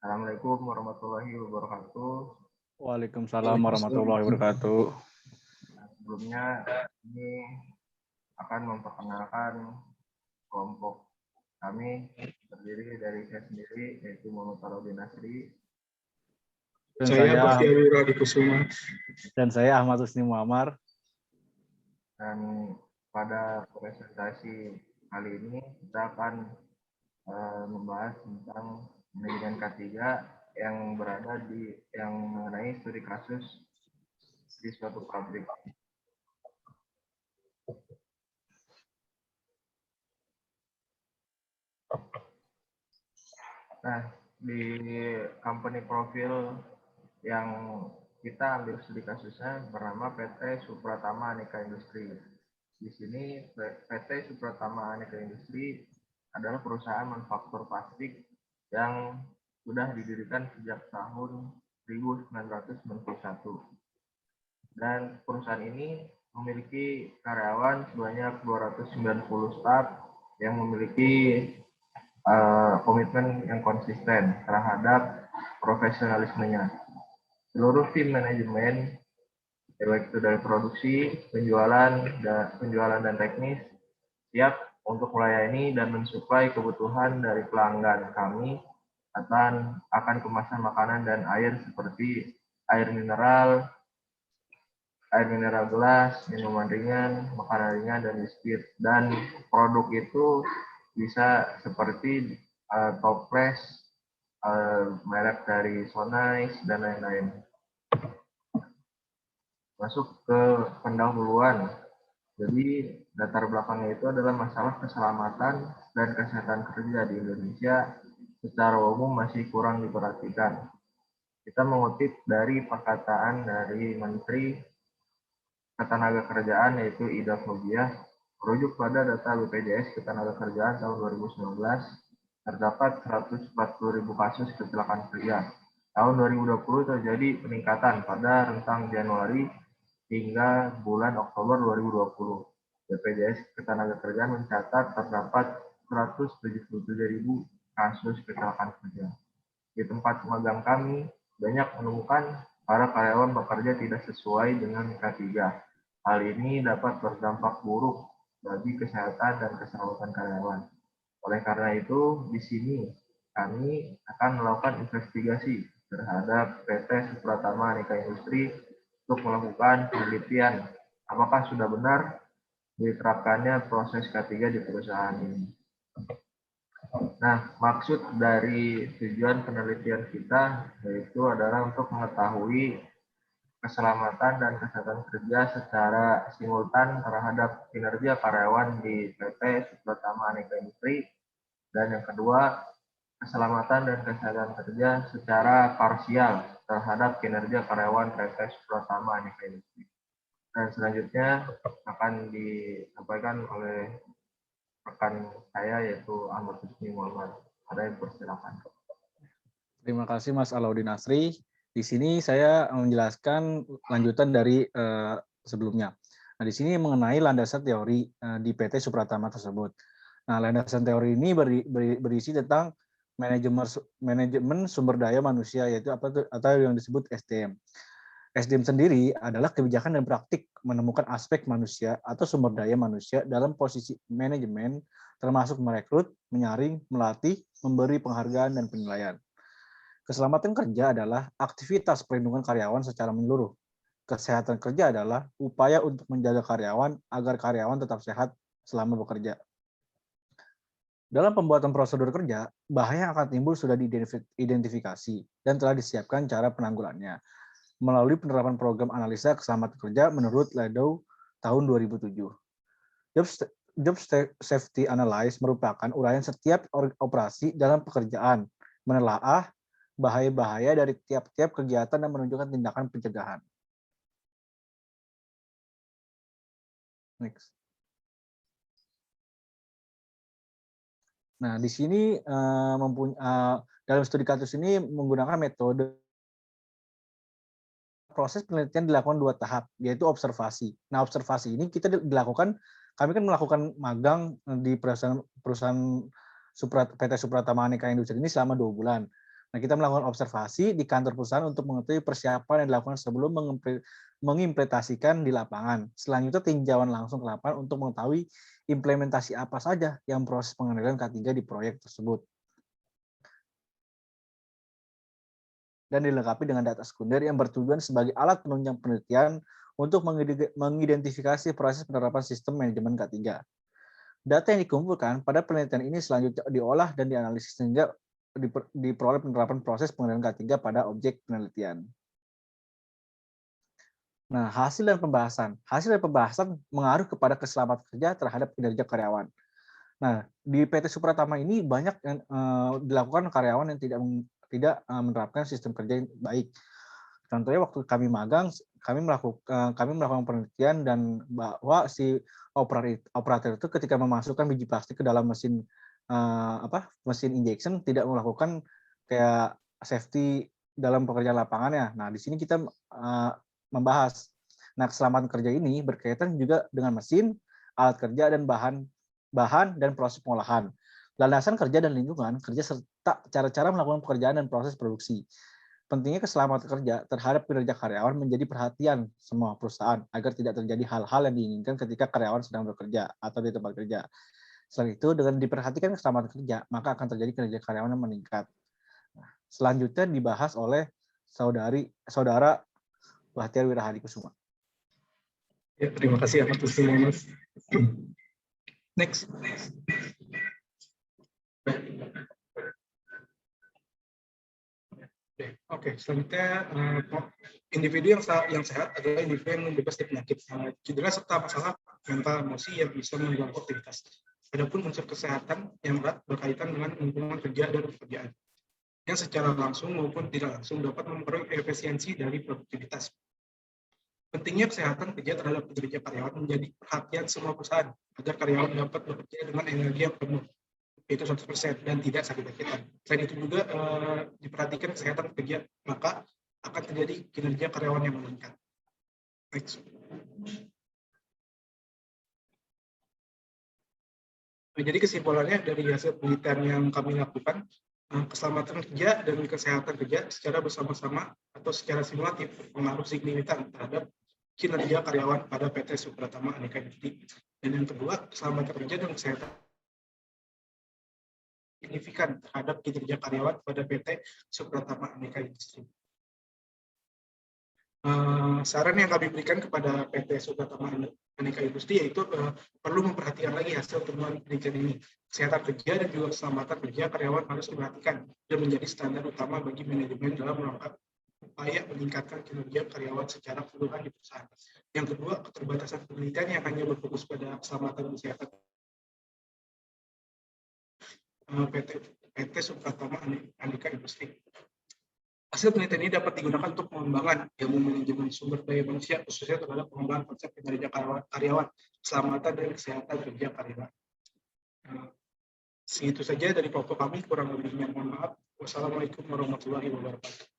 Assalamualaikum warahmatullahi wabarakatuh. Waalaikumsalam warahmatullahi wabarakatuh. Nah, sebelumnya ini akan memperkenalkan kelompok kami terdiri dari saya sendiri yaitu Muhammad Salahuddin Nasri. Dan Saya Bakti Alwira Kusuma. Dan saya Ahmad Husni Muammar. Dan pada presentasi kali ini kita akan membahas tentang manajemen K3 yang mengenai studi kasus di suatu pabrik. Nah, di company profil yang kita ambil studi kasusnya bernama PT Supratama Aneka Industri. Di sini PT Supratama Aneka Industri adalah perusahaan manufaktur plastik yang sudah didirikan sejak tahun 1991. Dan perusahaan ini memiliki karyawan sebanyak 290 staf yang memiliki komitmen yang konsisten terhadap profesionalismenya. Seluruh tim manajemen, baik itu dari produksi, penjualan dan teknis, siap untuk melayani dan mensuplai kebutuhan dari pelanggan kami akan kemasan makanan dan air seperti air mineral gelas, minuman ringan, makanan ringan, dan biskuit. Dan produk itu bisa seperti toples, merek dari Sonais, dan lain-lain. Masuk ke pendahuluan. Jadi latar belakangnya itu adalah masalah keselamatan dan kesehatan kerja di Indonesia secara umum masih kurang diperhatikan. Kita mengutip dari perkataan dari Menteri Ketenagakerjaan yaitu Ida Fauziah, merujuk pada data BPJS Ketenagakerjaan tahun 2019, terdapat 140.000 kasus kecelakaan kerja. Tahun 2020 terjadi peningkatan pada rentang Januari hingga bulan Oktober 2020. BPJS Ketenagakerjaan mencatat terdapat 177.000 kasus kecelakaan kerja. Di tempat magang kami, banyak menemukan para karyawan bekerja tidak sesuai dengan K3. Hal ini dapat berdampak buruk bagi kesehatan dan keselamatan karyawan. Oleh karena itu, di sini kami akan melakukan investigasi terhadap PT Supratama Aneka Industri untuk melakukan penelitian apakah sudah benar diterapkannya proses K3 di perusahaan ini. Nah, maksud dari tujuan penelitian kita yaitu adalah untuk mengetahui keselamatan dan kesehatan kerja secara simultan terhadap kinerja karyawan di PT Supratama Aneka Industri, dan yang kedua, keselamatan dan kesehatan kerja secara parsial terhadap kinerja karyawan PT Supratama Aneka Industri. Dan selanjutnya akan disampaikan oleh rekan saya yaitu Ahmad Husni Muammar. Ada yang persilakan. Terima kasih Mas Alaudin Nasri. Di sini saya menjelaskan lanjutan dari sebelumnya. Nah, di sini mengenai landasan teori di PT Supratama tersebut. Nah, landasan teori ini berisi tentang manajemen sumber daya manusia, yaitu atau yang disebut SDM. SDM sendiri adalah kebijakan dan praktik menemukan aspek manusia atau sumber daya manusia dalam posisi manajemen, termasuk merekrut, menyaring, melatih, memberi penghargaan, dan penilaian. Keselamatan kerja adalah aktivitas perlindungan karyawan secara menyeluruh. Kesehatan kerja adalah upaya untuk menjaga karyawan agar karyawan tetap sehat selama bekerja. Dalam pembuatan prosedur kerja, bahaya yang akan timbul sudah diidentifikasi dan telah disiapkan cara penanggulannya melalui penerapan program analisa keselamatan kerja menurut LEDO tahun 2007. Job Safety Analysis merupakan uraian setiap operasi dalam pekerjaan, menelaah bahaya-bahaya dari tiap-tiap kegiatan dan menunjukkan tindakan pencegahan. Next. Nah, di sini dalam studi kasus ini menggunakan metode proses penelitian dilakukan 2 tahap, yaitu observasi. Nah, observasi ini kami kan melakukan magang di perusahaan PT Supratama Aneka Industri ini selama 2 bulan. Nah, kita melakukan observasi di kantor perusahaan untuk mengetahui persiapan yang dilakukan sebelum mengimplementasikan di lapangan. Selanjutnya tinjauan langsung ke lapangan untuk mengetahui implementasi apa saja yang proses pengendalian K3 di proyek tersebut. Dan dilengkapi dengan data sekunder yang bertujuan sebagai alat penunjang penelitian untuk mengidentifikasi proses penerapan sistem manajemen K3. Data yang dikumpulkan pada penelitian ini selanjutnya diolah dan dianalisis sehingga diperoleh penerapan proses pengendalian K3 pada objek penelitian. Nah, hasil dan pembahasan. Hasil dan pembahasan mengaruh kepada keselamatan kerja terhadap kinerja karyawan. Nah, di PT Supratama ini banyak yang dilakukan karyawan yang tidak menerapkan sistem kerja yang baik. Contohnya waktu kami magang, kami melakukan penelitian dan bahwa si operator itu ketika memasukkan biji plastik ke dalam mesin mesin injection tidak melakukan kayak safety dalam pekerjaan lapangannya. Nah, di sini kita membahas. Nah, keselamatan kerja ini berkaitan juga dengan mesin, alat kerja dan bahan dan proses pengolahan, landasan kerja dan lingkungan kerja serta cara-cara melakukan pekerjaan dan proses produksi. Pentingnya keselamatan kerja terhadap kinerja karyawan menjadi perhatian semua perusahaan agar tidak terjadi hal-hal yang diinginkan ketika karyawan sedang bekerja atau di tempat kerja. Selain itu, dengan diperhatikan keselamatan kerja, maka akan terjadi kinerja karyawan yang meningkat. Nah, selanjutnya dibahas oleh Saudara Bahtiar Wirahadikusuma. Ya, terima kasih atas semua, Mas. Next. Oke, selanjutnya individu yang sehat adalah individu yang bebas dari penyakit, cedera serta masalah mental emosi yang bisa mengganggu aktivitas. Adapun unsur kesehatan yang erat berkaitan dengan lingkungan kerja dan pekerjaan, yang secara langsung maupun tidak langsung dapat mempengaruhi efisiensi dari produktivitas. Pentingnya kesehatan kerja terhadap kinerja karyawan menjadi perhatian semua perusahaan agar karyawan dapat bekerja dengan energi yang penuh, yaitu 100% dan tidak sakit-sakitan. Selain itu juga diperhatikan kesehatan kerja, maka akan terjadi kinerja karyawan yang meningkat. Next. Jadi kesimpulannya dari hasil penelitian yang kami lakukan, keselamatan kerja dan kesehatan kerja secara bersama-sama atau secara simulatif berpengaruh signifikan terhadap kinerja karyawan pada PT Supratama Aneka Industri. Dan yang kedua, keselamatan kerja dan kesehatan signifikan terhadap kinerja karyawan pada PT Supratama Aneka Industri. Saran yang kami berikan kepada PT Supratama Aneka Industri yaitu perlu memperhatikan lagi hasil temuan penelitian ini. Kesehatan kerja dan juga keselamatan kerja karyawan harus diperhatikan dan menjadi standar utama bagi manajemen dalam rangka upaya meningkatkan kinerja karyawan secara keseluruhan di perusahaan. Yang kedua, keterbatasan penelitian yang hanya berfokus pada keselamatan kesehatan PT Supratama Aneka Industri. Hasil penelitian ini dapat digunakan untuk pengembangan ilmu manajemen sumber daya manusia, khususnya terhadap pengembangan konsep kinerja karyawan, keselamatan dan kesehatan kerja karyawan. Segitu saja dari pokok kami, kurang lebihnya mohon maaf. Wassalamualaikum warahmatullahi wabarakatuh.